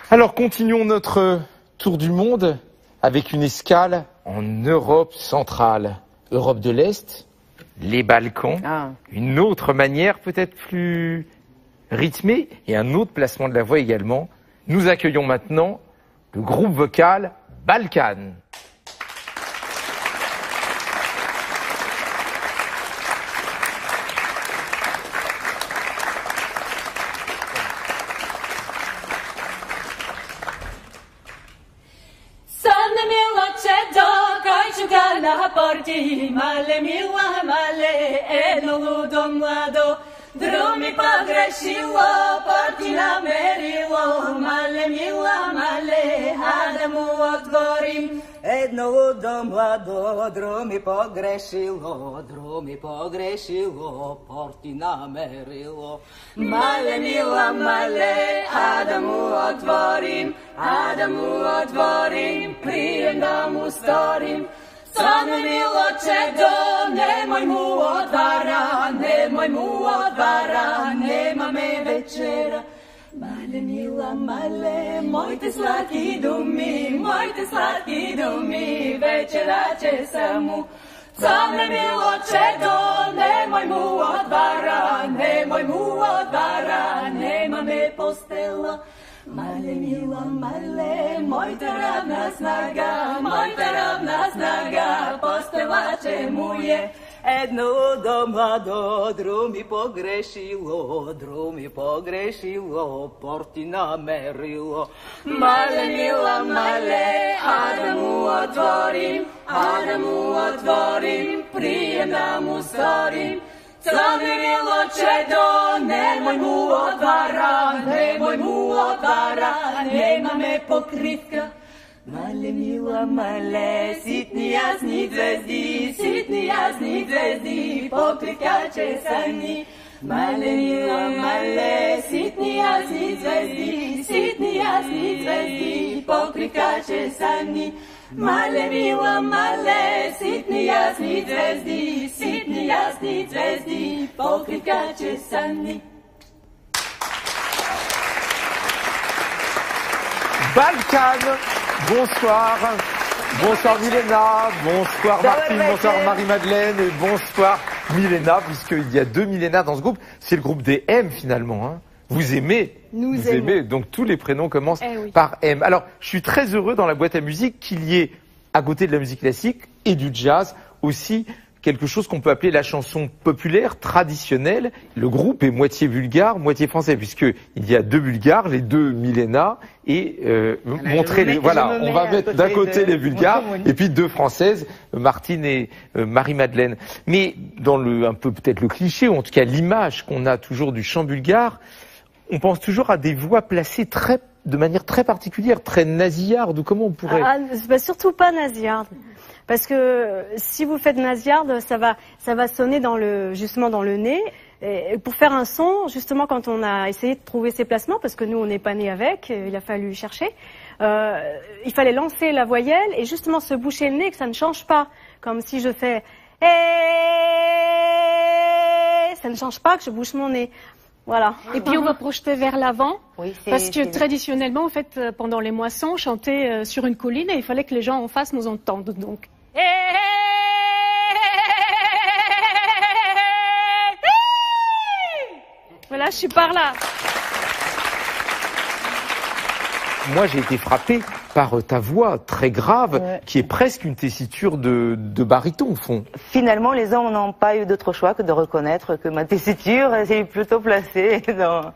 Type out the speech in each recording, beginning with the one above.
Alors continuons notre tour du monde avec une escale en Europe centrale. Europe de l'Est, les Balkans, une autre manière peut-être plus rythmée et un autre placement de la voix également. Nous accueillons maintenant le groupe vocal Balkan. Na porti male mila male едно до младо Друми погрешило, порти намерило Мале мила мале, а да му отворим Едно до младо, друми погрешило Порти намерило Мале мила мале, а да му отворим Приjem da mu storim Stvarno milo čedo, nemoj mu odvara, nema me večera. Male mila male, mojte slatki dumi, večera će samu. Stvarno milo čedo, nemoj mu odvara, nema me postela. Male mila male, mojte ravna snaga, pospevače mu je jedno do mlado, drumi pogrešilo, porti namerilo. Male mila male, a da mu otvorim, prijem da mu storim. Crne milo čedo, nemoj mu odvara, nema me pokritka. Male mila male, sitni jasni zvezdi, pokritka će sa njih. Male mila male, sitni jasni zvezdi, pokritka će sa njih. Male mila male, sitni jasni zvezdi, pokritka će sa njih. Balkan, bonsoir. Bonsoir Milena, bonsoir Martine, bonsoir Marie-Madeleine et bonsoir Milena, puisqu'il y a deux Milena dans ce groupe. C'est le groupe des M finalement, hein. Vous aimez, vous aimez, donc tous les prénoms commencent par M. Alors, je suis très heureux dans la boîte à musique qu'il y ait, à côté de la musique classique et du jazz, aussi quelque chose qu'on peut appeler la chanson populaire, traditionnelle. Le groupe est moitié bulgare, moitié français, puisqu'il y a deux bulgares, les deux Milena, et montrer les... Voilà, on va mettre d'un côté les bulgares, et puis deux françaises, Martine et Marie-Madeleine. Mais dans un peu peut-être le cliché, ou en tout cas l'image qu'on a toujours du chant bulgare, on pense toujours à des voix placées de manière très particulière, très nasillarde, ou comment on pourrait... Surtout pas nasillarde. Parce que si vous faites nasillarde, ça va sonner justement dans le nez. Et pour faire un son, justement, quand on a essayé de trouver ses placements, parce que nous, on n'est pas nés avec, il a fallu chercher, il fallait lancer la voyelle et justement se boucher le nez, que ça ne change pas. Comme si je fais « ça ne change pas que je bouche mon nez. Voilà. Et puis on va projeter vers l'avant, parce que traditionnellement, en fait, pendant les moissons, on chantait sur une colline et il fallait que les gens en face nous entendent. Donc. Voilà, je suis par là. Moi, j'ai été frappé par ta voix très grave, qui est presque une tessiture de baryton, au fond. Finalement, les hommes n'ont pas eu d'autre choix que de reconnaître que ma tessiture est plutôt placée dans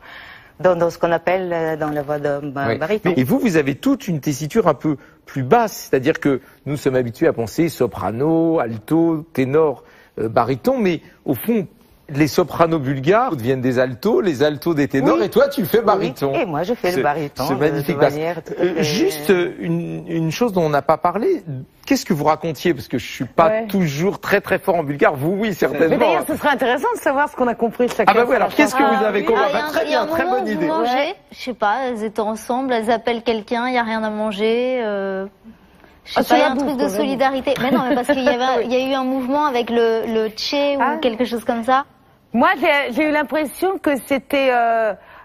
ce qu'on appelle dans la voix d'homme baryton. Et vous avez toute une tessiture un peu plus basse, c'est-à-dire que nous sommes habitués à penser soprano, alto, ténor, baryton, mais au fond, les sopranos bulgares deviennent des altos, les altos des ténors, et toi tu fais baryton. Et moi je fais le baryton. Ce magnifique basse. Juste une chose dont on n'a pas parlé, qu'est-ce que vous racontiez? Parce que je suis pas toujours très fort en bulgare, vous oui certainement. Mais d'ailleurs ce serait intéressant de savoir ce qu'on a compris chacun. Ah bah oui, alors qu'est-ce que vous avez compris? Très bien, très bonne idée. Je sais pas, elles étaient ensemble, elles appellent quelqu'un, il n'y a rien à manger... Je sais pas, il y a un truc de solidarité. Mais non, mais parce qu'il y a eu un mouvement avec le Tché ou quelque chose comme ça. Moi, j'ai eu l'impression que c'était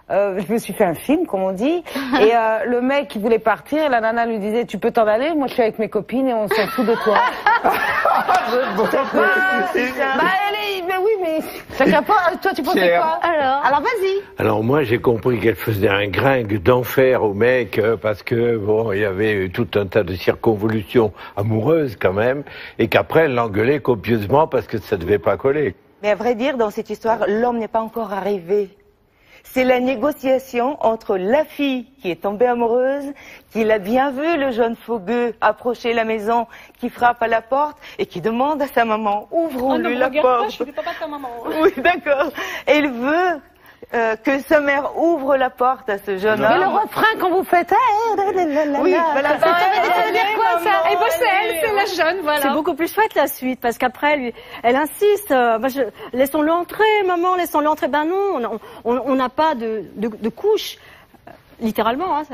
je me suis fait un film, comme on dit, et le mec qui voulait partir, la nana lui disait, tu peux t'en aller, moi je suis avec mes copines et on s'en fout de toi. Mais oui, mais chacun pas. Toi, tu pensais quoi? Alors vas-y. Alors moi, j'ai compris qu'elle faisait un gringue d'enfer au mec parce que bon, il y avait tout un tas de circonvolutions amoureuses quand même, et qu'après elle l'engueulait copieusement parce que ça devait pas coller. Mais à vrai dire, dans cette histoire, l'homme n'est pas encore arrivé. C'est la négociation entre la fille qui est tombée amoureuse, qui l'a bien vu le jeune fougueux approcher la maison, qui frappe à la porte et qui demande à sa maman, ouvre-lui la porte. Pas, je suis le papa de ta maman. Oui, d'accord. Et il veut que sa mère ouvre la porte à ce jeune homme. Et le refrain quand vous faites... Oui, voilà. Ça veut dire quoi ça? Et ben c'est la jeune, voilà. C'est beaucoup plus chouette la suite, parce qu'après, elle insiste, laissons-le entrer, maman, laissons-le entrer. Ben non, on n'a pas de couche. Littéralement, hein,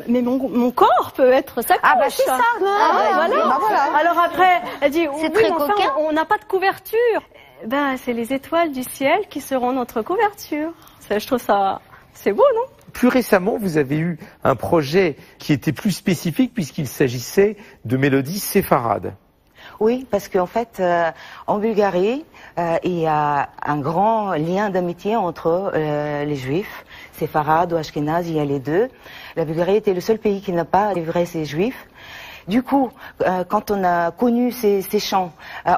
mais mon corps peut être sa couche. Ah bah c'est ça. Voilà. Alors après, elle dit, oui, très enfin, coquin. on n'a pas de couverture. Ben, c'est les étoiles du ciel qui seront notre couverture. Je trouve ça, c'est beau, non? Plus récemment, vous avez eu un projet qui était plus spécifique puisqu'il s'agissait de mélodies séfarades. Oui, parce qu'en fait, en Bulgarie, il y a un grand lien d'amitié entre les Juifs, séfarades ou ashkénazes, il y a les deux. La Bulgarie était le seul pays qui n'a pas livré ses Juifs. Du coup, quand on a connu ces chants,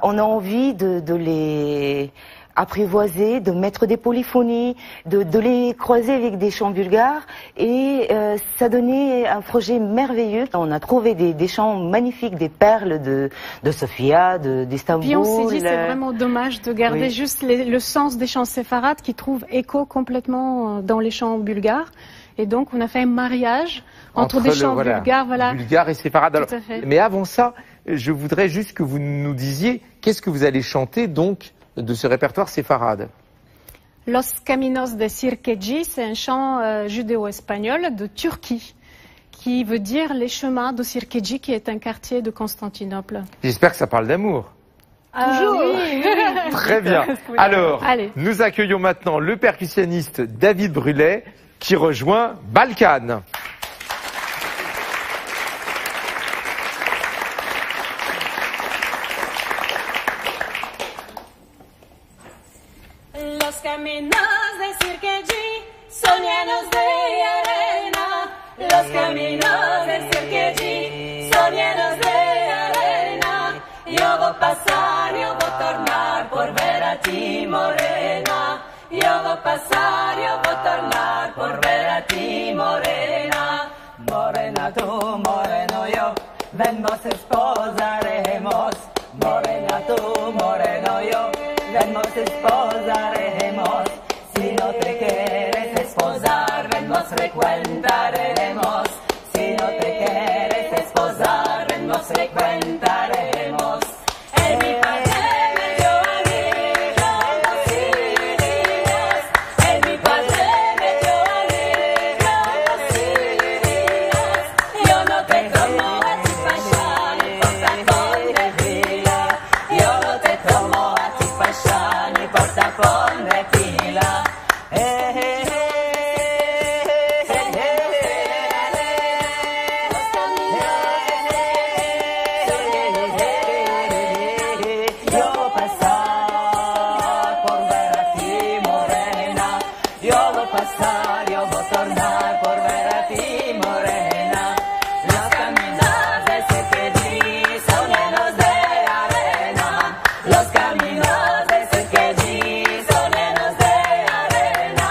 on a envie de les apprivoiser, de mettre des polyphonies, de les croiser avec des chants bulgares, et ça donnait un projet merveilleux. On a trouvé des chants magnifiques, des perles de Sofia, d'Istanbul. Puis on s'est dit c'est vraiment dommage de garder juste le sens des chants séfarades qui trouvent écho complètement dans les chants bulgares. Et donc, on a fait un mariage entre des chants bulgares, bulgares et séfarades. Tout à fait. Mais avant ça, je voudrais juste que vous nous disiez qu'est-ce que vous allez chanter donc de ce répertoire séfarade. Los Caminos de Sirkeci, c'est un chant judéo-espagnol de Turquie, qui veut dire les chemins de Sirkeci, qui est un quartier de Constantinople. J'espère que ça parle d'amour. Toujours. Oui. Très bien. Alors, allez. Nous accueillons maintenant le percussionniste David Brulet qui rejoint Balkan. Los caminos de Sirkeci son llenos de arena. Los caminos de Sirkeci son llenos de arena. Yo voy a pasar, yo voy a tornar por ver a ti, morena. Yo voy a pasar, yo voy a tornar por ver a ti, morena. Morena tú, moreno yo, ven nos esposaremos. Morena tú, moreno yo, ven nos esposaremos. Si no te quieres esposar, ven nos frecuentaremos. Si no te quieres esposar, ven nos frecuentaremos. En mi padre me dio anillo los cirios. En mi padre me dio anillo los cirios. Yo no te tomo a ti pasar ni por tacón de fila. Yo no te tomo a ti pasar ni por tacón de fila. Yo voy a pasar por ver a ti, morena. Yo voy a pasar, yo voy a tornar por ver a ti, morena. Los caminos de Sirkeci son llenos de arena. Los caminos de Sirkeci son llenos de arena.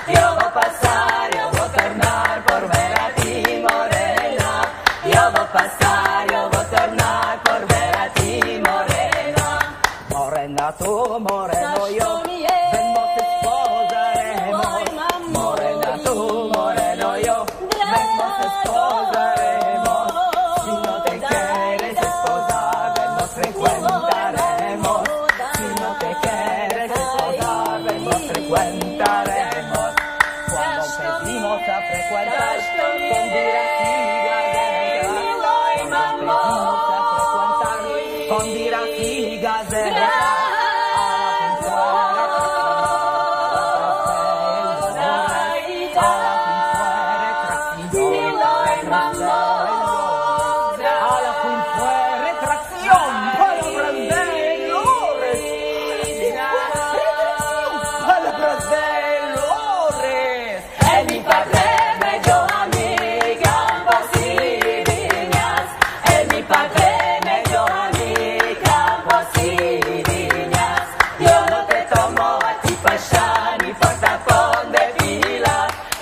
Yo voy a pasar, yo voy a tornar por ver a ti, morena. Yo voy a pasar, yo voy a tornar por ver a ti, morena. Morena tú, moreno yo, ven nos esposaremos. Morena tú, moreno yo, ven nos esposaremos. Si no te quieres esposar, ven nos frecuentaremos. Si no te quieres esposar, ven nos frecuentaremos. Cuando pedimos a frecuentar, con dirás y gazera. portapón de fila.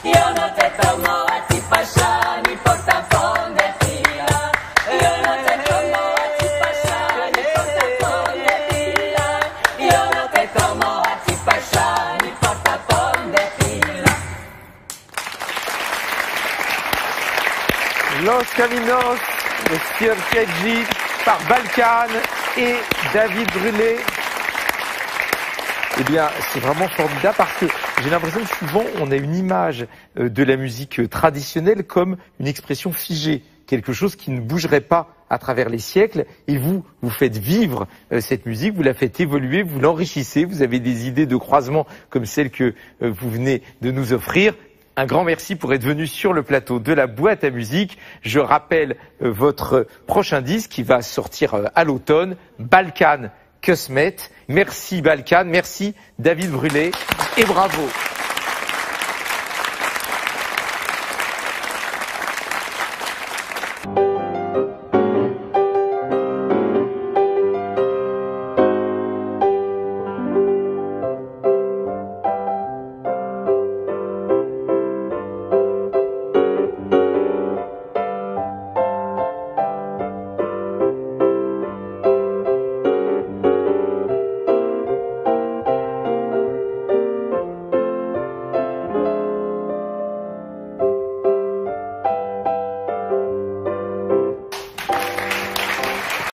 Yo no te tomo a ti pasha, ni portapón de fila. Yo no te tomo a ti pasha, ni portapón de fila. Yo no te tomo a ti pasha, ni portapón de fila. Los Caminos de Circaggi par Balkan et David Brûlé. Eh bien, c'est vraiment formidable parce que j'ai l'impression que souvent on a une image de la musique traditionnelle comme une expression figée, quelque chose qui ne bougerait pas à travers les siècles. Et vous faites vivre cette musique, vous la faites évoluer, vous l'enrichissez, vous avez des idées de croisement comme celles que vous venez de nous offrir. Un grand merci pour être venu sur le plateau de la boîte à musique. Je rappelle votre prochain disque qui va sortir à l'automne, Balkan Kusmet. Merci Balkan, merci David Brûlé et bravo.